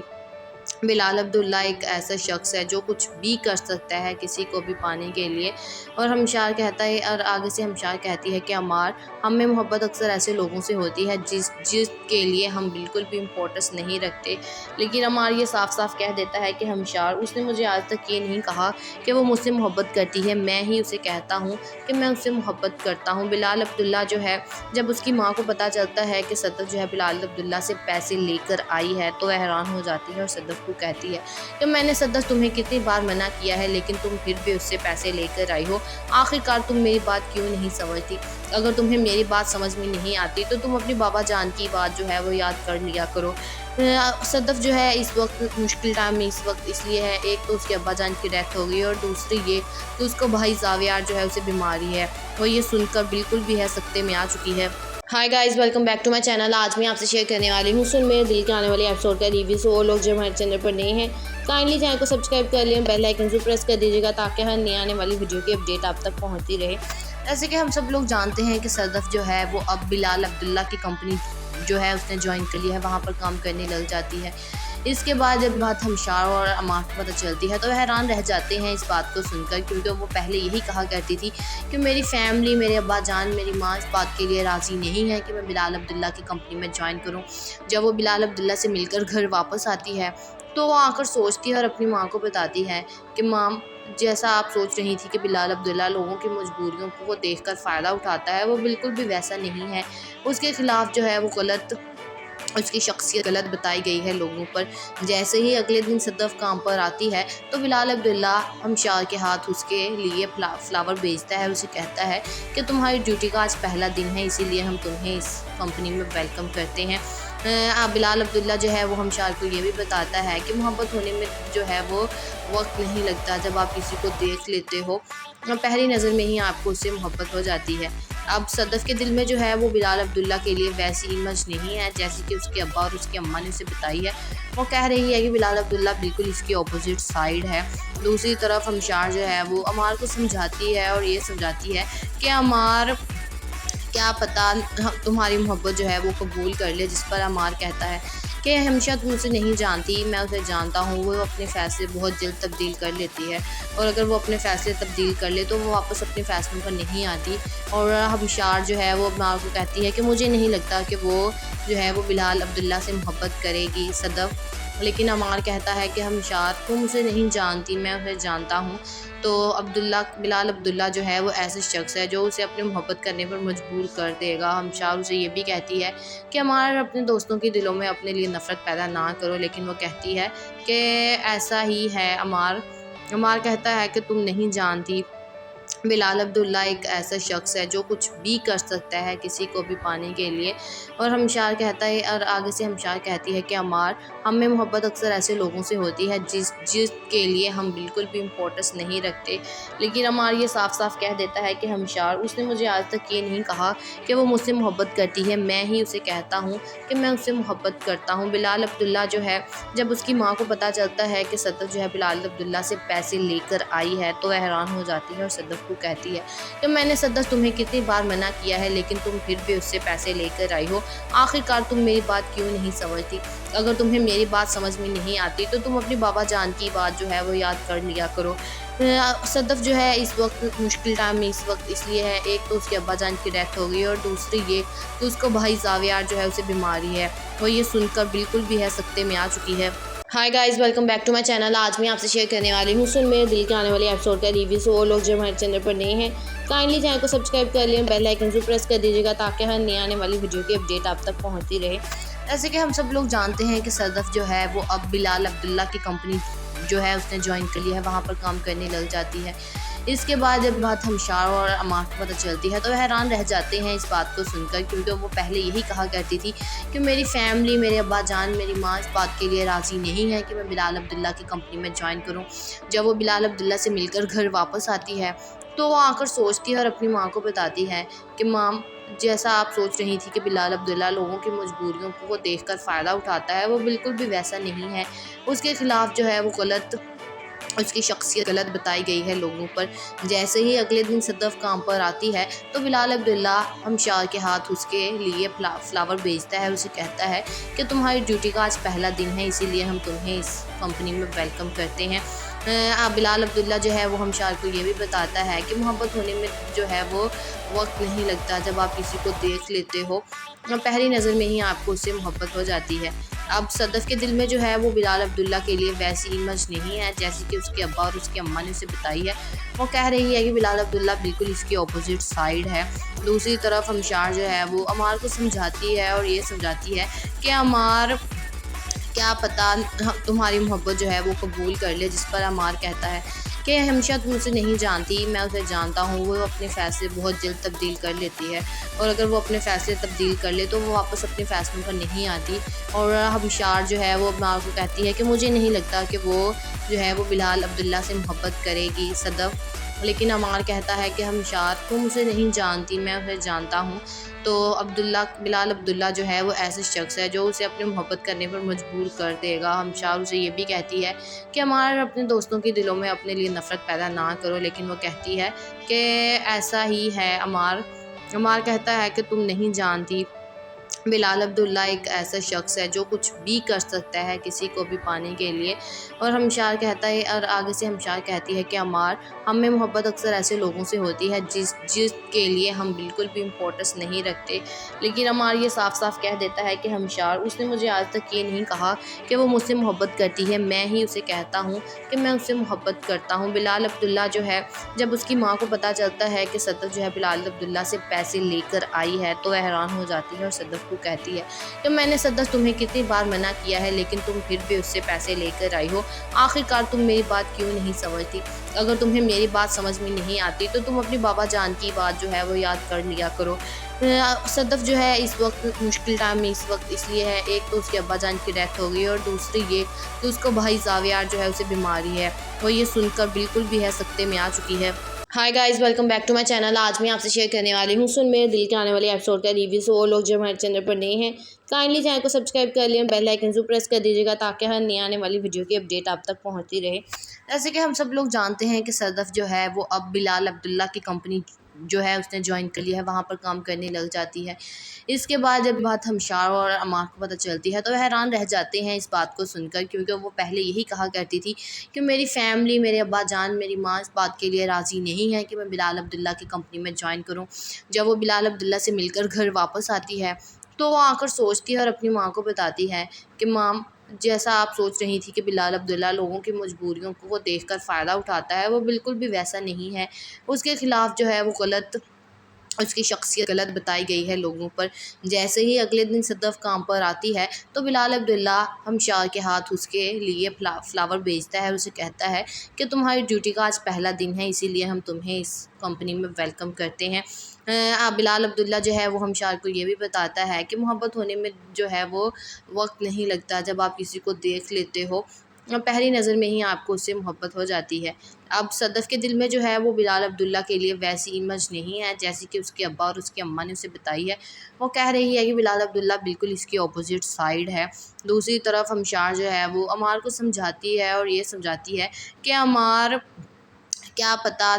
بلال عبداللہ ایک ایسا شخص ہے جو کچھ بھی کر سکتا ہے کسی کو بھی پانے کے لیے۔ اور ہمشار کہتا ہے، اور آگے سے ہمشار کہتی ہے کہ عمار، ہم میں محبت اکثر ایسے لوگوں سے ہوتی ہے جس کے لیے ہم بالکل بھی امپورٹنس نہیں رکھتے، لیکن عمار یہ صاف صاف کہہ دیتا ہے کہ ہمشار، اس نے مجھے آج تک یہ نہیں کہا کہ وہ مجھ سے محبت کرتی ہے، میں ہی اسے کہتا ہوں کہ میں اس سے محبت کرتا ہوں۔ بلال عبداللہ جو ہے، جب اس کی ماں کو پتہ چلتا ہے کہ صدف جو ہے بلال عبداللہ سے پیسے لے کر آئی ہے تو وہ حیران ہو جاتی ہے اور صدف کو کہتی ہے کہ میں نے صدف تمہیں کتنی بار منع کیا ہے لیکن تم پھر بھی اس سے پیسے لے کر آئی ہو، آخرکار تم میری بات کیوں نہیں سمجھتی؟ اگر تمہیں میری بات سمجھ میں نہیں آتی تو تم اپنے بابا جان کی بات جو ہے وہ یاد کر لیا کرو۔ صدف جو ہے اس وقت مشکل ٹائم میں اس لیے ہے، ایک تو اس کے ابا جان کی ڈیتھ ہو گئی اور دوسری یہ کہ اس کو بھائی زاویار جو ہے اسے بیماری ہے۔ وہ یہ سن کر بالکل بھی ہے سکتے میں آ چکی ہے۔ Hi guys, welcome back to my channel. آج میں آپ سے شیئر کرنے والی ہوں سن میرے دل کے آنے والے ایپیسوڈ کا ریویو۔ سو وہ لوگ جو ہمارے چینل پر نئے ہیں کائنڈلی چینل کو سبسکرائب کر لیں، بیل آئکن ضرور پریس کر دیجیے گا تاکہ ہر نئی آنے والی ویڈیو کی اپڈیٹ آپ تک پہنچتی رہے۔ جیسے کہ ہم سب لوگ جانتے ہیں کہ صدف جو ہے وہ اب بلال عبداللہ کی کمپنی جو ہے اس نے جوائن کر لی ہے، وہاں پر کام کرنے لگ جاتی ہے۔ اس کے بعد جب بات ہمشار اور عمار کو پتہ چلتی ہے تو وہ حیران رہ جاتے ہیں اس بات کو سن کر، کیونکہ وہ پہلے یہی کہا کرتی تھی کہ میری فیملی، میرے ابا جان، میری ماں اس بات کے لیے راضی نہیں ہے کہ میں بلال عبداللہ کی کمپنی میں جوائن کروں۔ جب وہ بلال عبداللہ سے مل کر گھر واپس آتی ہے تو وہ آ کر سوچتی ہے اور اپنی ماں کو بتاتی ہے کہ ماں، جیسا آپ سوچ رہی تھی کہ بلال عبداللہ لوگوں کی مجبوریوں کو دیکھ کر فائدہ اٹھاتا ہے، وہ بالکل بھی ویسا نہیں ہے۔ اس کے خلاف جو ہے وہ غلط، اس کی شخصیت غلط بتائی گئی ہے لوگوں پر۔ جیسے ہی اگلے دن صدف کام پر آتی ہے تو بلال عبداللہ ہمشار کے ہاتھ اس کے لیے فلاور بھیجتا ہے، اسے کہتا ہے کہ تمہاری ڈیوٹی کا آج پہلا دن ہے، اسی لیے ہم تمہیں اس کمپنی میں ویلکم کرتے ہیں۔ بلال عبداللہ جو ہے وہ ہمشار کو یہ بھی بتاتا ہے کہ محبت ہونے میں جو ہے وہ وقت نہیں لگتا، جب آپ کسی کو دیکھ لیتے ہو پہلی نظر میں ہی آپ کو اس سے محبت ہو جاتی ہے۔ اب صدف کے دل میں جو ہے وہ بلال عبداللہ کے لیے ویسی امیج نہیں ہے جیسی کہ اس کے ابا اور اس کی اماں نے اسے بتائی ہے۔ وہ کہہ رہی ہے کہ بلال عبداللہ بالکل اس کی اپوزٹ سائیڈ ہے۔ دوسری طرف ہمشار جو ہے وہ عمار کو سمجھاتی ہے اور یہ سمجھاتی ہے کہ عمار، کیا پتہ تمہاری محبت جو ہے وہ قبول کر لے، جس پر عمار کہتا ہے کہ ہمیشہ تو اسے نہیں جانتی، میں اسے جانتا ہوں، وہ اپنے فیصلے بہت جلد تبدیل کر لیتی ہے، اور اگر وہ اپنے فیصلے تبدیل کر لے تو وہ واپس اپنے فیصلوں پر نہیں آتی۔ اور ہمشار جو ہے وہ عمار کو کہتی ہے کہ مجھے نہیں لگتا کہ وہ جو ہے وہ بلال عبداللہ سے محبت کرے گی صدف، لیکن عمار کہتا ہے کہ ہمشار تم اسے نہیں جانتی، میں اسے جانتا ہوں۔ تو بلال عبداللہ جو ہے وہ ایسے شخص ہے جو اسے اپنے محبت کرنے پر مجبور کر دے گا۔ ہمشار اسے یہ بھی کہتی ہے کہ عمار اپنے دوستوں کے دلوں میں اپنے لیے نفرت پیدا نہ کرو، لیکن وہ کہتی ہے کہ ایسا ہی ہے عمار کہتا ہے کہ تم نہیں جانتی، بلال عبداللہ ایک ایسا شخص ہے جو کچھ بھی کر سکتا ہے کسی کو بھی پانے کے لیے۔ اور ہمشار کہتا ہے، اور آگے سے ہمشار کہتی ہے کہ عمار ہم میں محبت اکثر ایسے لوگوں سے ہوتی ہے جس کے لیے ہم بالکل بھی امپورٹنس نہیں رکھتے، لیکن عمار یہ صاف صاف کہہ دیتا ہے کہ ہمشار اس نے مجھے آج تک یہ نہیں کہا کہ وہ مجھ سے محبت کرتی ہے، میں ہی اسے کہتا ہوں کہ میں اس سے محبت کرتا ہوں۔ بلال عبداللہ جو ہے جب اس کی ماں کو پتہ چلتا ہے کہ صدف جو ہے بلال عبداللہ سے پیسے لے کر آئی ہے تو وہ حیران ہو جاتی ہے، اور صدف کو کہتی ہے کہ میں نے صدف تمہیں کتنی بار منع کیا ہے لیکن تم پھر بھی اس سے پیسے لے کر آئی ہو، آخرکار تم میری بات کیوں نہیں سمجھتی؟ اگر تمہیں میری بات سمجھ میں نہیں آتی تو تم اپنے بابا جان کی بات جو ہے وہ یاد کر لیا کرو۔ صدف جو ہے اس وقت مشکل ٹائم میں اس وقت اس لیے ہے، ایک تو اس کے ابا جان کی ڈیتھ ہو گئی، اور دوسری یہ کہ اس کو بھائی زاویار جو ہے اسے بیماری ہے، وہ یہ سن کر بالکل بھی ہے سکتے میں آ چکی ہے۔ Hi guys, welcome back to my channel. آج میں آپ سے شیئر کرنے والی ہوں سن میرے دل کے آنے والے ایپیسوڈ کا ریویو۔ سو وہ لوگ جو ہمارے چینل پر نئے ہیں کائنڈلی چینل کو سبسکرائب کر لیں، بیل آئیکن سے پریس کر دیجیے گا تاکہ ہر نئے آنے والی ویڈیو کی اپڈیٹ آپ تک پہنچتی رہے۔ جیسے کہ ہم سب لوگ جانتے ہیں کہ صدف جو ہے وہ اب بلال عبداللہ کی کمپنی جو ہے اس نے جوائن کر لی ہے، وہاں پر کام کرنے لگ جاتی ہے۔ اس کے بعد جب بات ہمشار اور عمار کو پتہ چلتی ہے تو وہ حیران رہ جاتے ہیں اس بات کو سن کر، کیونکہ وہ پہلے یہی کہا کرتی تھی کہ میری فیملی، میرے ابا جان، میری ماں اس بات کے لیے راضی نہیں ہے کہ میں بلال عبداللہ کی کمپنی میں جوائن کروں۔ جب وہ بلال عبداللہ سے مل کر گھر واپس آتی ہے تو وہ آ کر سوچتی ہے اور اپنی ماں کو بتاتی ہے کہ ماں، جیسا آپ سوچ رہی تھی کہ بلال عبداللہ لوگوں کی مجبوریوں کو دیکھ کر فائدہ اٹھاتا ہے، وہ بالکل بھی ویسا نہیں ہے، اس کے خلاف جو ہے وہ غلط، اس کی شخصیت غلط بتائی گئی ہے لوگوں پر۔ جیسے ہی اگلے دن صدف کام پر آتی ہے تو بلال عبداللہ ہمشار کے ہاتھ اس کے لیے فلاور بھیجتا ہے، اسے کہتا ہے کہ تمہاری ڈیوٹی کا آج پہلا دن ہے، اسی لیے ہم تمہیں اس کمپنی میں ویلکم کرتے ہیں۔ بلال عبداللہ جو ہے وہ ہمشار کو یہ بھی بتاتا ہے کہ محبت ہونے میں جو ہے وہ وقت نہیں لگتا، جب آپ کسی کو دیکھ لیتے ہو پہلی نظر میں ہی آپ کو اس سے محبت ہو جاتی ہے۔ اب صدف کے دل میں جو ہے وہ بلال عبداللہ کے لیے ویسی امیج نہیں ہے جیسی کہ اس کے ابا اور اس کی اماں نے اسے بتائی ہے۔ وہ کہہ رہی ہے کہ بلال عبداللہ بالکل اس کی اپوزٹ سائڈ ہے۔ دوسری طرف ہمشار جو ہے وہ عمار کو سمجھاتی ہے اور یہ سمجھاتی ہے کہ عمار کیا پتہ تمہاری محبت جو ہے وہ قبول کر لے، جس پر عمار کہتا ہے کہ ہمیشہ تم اسے نہیں جانتی، میں اسے جانتا ہوں، وہ اپنے فیصلے بہت جلد تبدیل کر لیتی ہے، اور اگر وہ اپنے فیصلے تبدیل کر لے تو وہ واپس اپنے فیصلوں پر نہیں آتی۔ اور ہمشار جو ہے وہ عمار کو کہتی ہے کہ مجھے نہیں لگتا کہ وہ جو ہے وہ بلال عبداللہ سے محبت کرے گی صدف، لیکن عمار کہتا ہے کہ ہمشار تم اسے نہیں جانتی، میں اسے جانتا ہوں۔ تو بلال عبداللہ جو ہے وہ ایسے شخص ہے جو اسے اپنے محبت کرنے پر مجبور کر دے گا۔ ہمشار اسے یہ بھی کہتی ہے کہ عمار اپنے دوستوں کے دلوں میں اپنے لیے نفرت پیدا نہ کرو، لیکن وہ کہتی ہے کہ ایسا ہی ہے عمار کہتا ہے کہ تم نہیں جانتی، بلال عبداللہ ایک ایسا شخص ہے جو کچھ بھی کر سکتا ہے کسی کو بھی پانے کے لیے۔ اور ہمشار کہتا ہے، اور آگے سے ہمشار کہتی ہے کہ عمار ہم میں محبت اکثر ایسے لوگوں سے ہوتی ہے جس کے لیے ہم بالکل بھی امپورٹنس نہیں رکھتے، لیکن عمار یہ صاف صاف کہہ دیتا ہے کہ ہمشار اس نے مجھے آج تک یہ نہیں کہا کہ وہ مجھ سے محبت کرتی ہے، میں ہی اسے کہتا ہوں کہ میں اس سے محبت کرتا ہوں۔ بلال عبداللہ جو ہے جب اس کی ماں کو پتہ چلتا ہے کہ صدف جو ہے بلال عبداللہ سے پیسے لے کر آئی ہے تو وہ حیران ہو جاتی ہے، اور صدف کو کہتی ہے کہ میں نے صدف تمہیں کتنی بار منع کیا ہے لیکن تم پھر بھی اس سے پیسے لے کر آئی ہو، آخرکار تم میری بات کیوں نہیں سمجھتی؟ اگر تمہیں میری بات سمجھ میں نہیں آتی تو تم اپنے بابا جان کی بات جو ہے وہ یاد کر لیا کرو۔ صدف جو ہے اس وقت مشکل ٹائم میں اس وقت اس لیے ہے، ایک تو اس کے ابا جان کی ڈیتھ ہو گئی، اور دوسری یہ کہ اس کو بھائی زاویار جو ہے اسے بیماری ہے، وہ یہ سن کر بالکل بھی ہے سکتے میں آ چکی ہے۔ Hi guys, welcome back to my channel. آج میں آپ سے شیئر کرنے والی ہوں سن میرے دل کے آنے والے ایپیسوڈ کا ریویو۔ سو وہ لوگ جو ہمارے چینل پر نئے ہیں کائنڈلی چینل کو سبسکرائب کر لیں، بیل آئیکن سے پریس کر دیجیے گا تاکہ ہر نئے آنے والی ویڈیو کی اپڈیٹ آپ تک پہنچتی رہے۔ جیسے کہ ہم سب لوگ جانتے ہیں کہ صدف جو ہے وہ اب بلال عبداللہ کی کمپنی جو ہے اس نے جوائن کر لیا ہے، وہاں پر کام کرنے لگ جاتی ہے۔ اس کے بعد جب بات ہمشار اور عمار کو پتہ چلتی ہے تو وہ حیران رہ جاتے ہیں اس بات کو سن کر، کیونکہ وہ پہلے یہی کہا کرتی تھی کہ میری فیملی، میرے ابا جان، میری ماں اس بات کے لیے راضی نہیں ہے کہ میں بلال عبداللہ کی کمپنی میں جوائن کروں۔ جب وہ بلال عبداللہ سے مل کر گھر واپس آتی ہے تو وہ آ کر سوچتی ہے اور اپنی ماں کو بتاتی ہے کہ ماں، جیسا آپ سوچ رہی تھی کہ بلال عبداللہ لوگوں کی مجبوریوں کو وہ دیکھ کر فائدہ اٹھاتا ہے، وہ بالکل بھی ویسا نہیں ہے۔ اس کے خلاف جو ہے وہ غلط، اس کی شخصیت غلط بتائی گئی ہے لوگوں پر۔ جیسے ہی اگلے دن صدف کام پر آتی ہے تو بلال عبداللہ ہمشار کے ہاتھ اس کے لیے فلاور بھیجتا ہے، اسے کہتا ہے کہ تمہاری ڈیوٹی کا آج پہلا دن ہے، اسی لیے ہم تمہیں اس کمپنی میں ویلکم کرتے ہیں۔ بلال عبداللہ جو ہے وہ ہمشار کو یہ بھی بتاتا ہے کہ محبت ہونے میں جو ہے وہ وقت نہیں لگتا، جب آپ کسی کو دیکھ لیتے ہو پہلی نظر میں ہی آپ کو اس سے محبت ہو جاتی ہے۔ اب صدف کے دل میں جو ہے وہ بلال عبداللہ کے لیے ویسی امیج نہیں ہے جیسی کہ اس کے ابا اور اس کی اماں نے اسے بتائی ہے۔ وہ کہہ رہی ہے کہ بلال عبداللہ بالکل اس کی اپوزٹ سائیڈ ہے۔ دوسری طرف ہمشار جو ہے وہ عمار کو سمجھاتی ہے اور یہ سمجھاتی ہے کہ عمار، کیا پتہ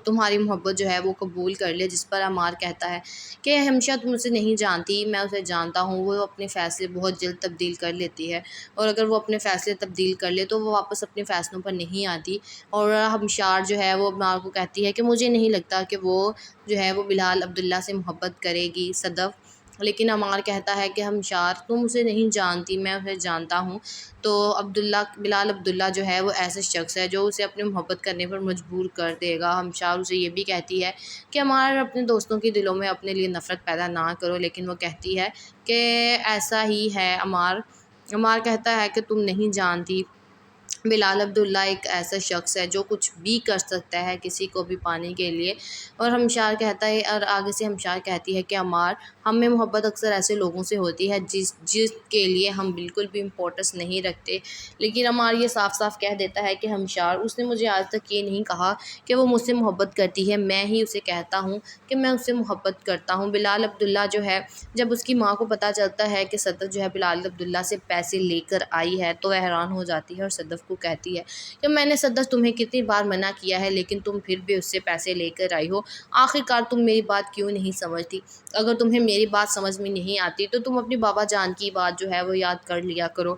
تمہاری محبت جو ہے وہ قبول کر لے، جس پر عمار کہتا ہے کہ ہمیشہ تم اسے نہیں جانتی، میں اسے جانتا ہوں، وہ اپنے فیصلے بہت جلد تبدیل کر لیتی ہے، اور اگر وہ اپنے فیصلے تبدیل کر لے تو وہ واپس اپنے فیصلوں پر نہیں آتی۔ اور ہمشار جو ہے وہ عمار کو کہتی ہے کہ مجھے نہیں لگتا کہ وہ جو ہے وہ بلال عبداللہ سے محبت کرے گی صدف، لیکن عمار کہتا ہے کہ ہمشار تم اسے نہیں جانتی، میں اسے جانتا ہوں۔ تو بلال عبداللہ جو ہے وہ ایسا شخص ہے جو اسے اپنی محبت کرنے پر مجبور کر دے گا۔ ہمشار اسے یہ بھی کہتی ہے کہ عمار، اپنے دوستوں کے دلوں میں اپنے لیے نفرت پیدا نہ کرو، لیکن وہ کہتی ہے کہ ایسا ہی ہے عمار کہتا ہے کہ تم نہیں جانتی، بلال عبداللہ ایک ایسا شخص ہے جو کچھ بھی کر سکتا ہے کسی کو بھی پانے کے لیے۔ اور ہمشار کہتا ہے، اور آگے سے ہمشار کہتی ہے کہ عمار، ہم میں محبت اکثر ایسے لوگوں سے ہوتی ہے جس کے لیے ہم بالکل بھی امپورٹنس نہیں رکھتے، لیکن عمار یہ صاف صاف کہہ دیتا ہے کہ ہمشار، اس نے مجھے آج تک یہ نہیں کہا کہ وہ مجھ سے محبت کرتی ہے، میں ہی اسے کہتا ہوں کہ میں اس سے محبت کرتا ہوں۔ بلال عبداللہ جو ہے، جب اس کی ماں کو پتہ چلتا ہے کہ صدف جو ہے بلال عبداللہ سے پیسے لے کر آئی ہے تو وہ حیران ہو جاتی ہے اور صدف کو کہتی ہے کہ میں نے صدف تمہیں کتنی بار منع کیا ہے، لیکن تم پھر بھی اس سے پیسے لے کر آئی ہو، آخرکار تم میری بات کیوں نہیں سمجھتی؟ اگر تمہیں میری بات سمجھ میں نہیں آتی تو تم اپنی بابا جان کی بات جو ہے وہ یاد کر لیا کرو۔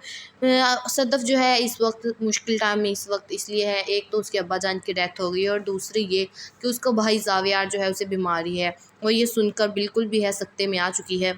صدف جو ہے اس وقت مشکل ٹائم میں اس وقت اس لیے ہے، ایک تو اس کے ابا جان کی ڈیتھ ہو گئی ہے، اور دوسری یہ کہ اس کا بھائی زاویار جو ہے اسے بیماری ہے، وہ یہ سن کر بالکل بھی ہے سکتے میں آ چکی ہے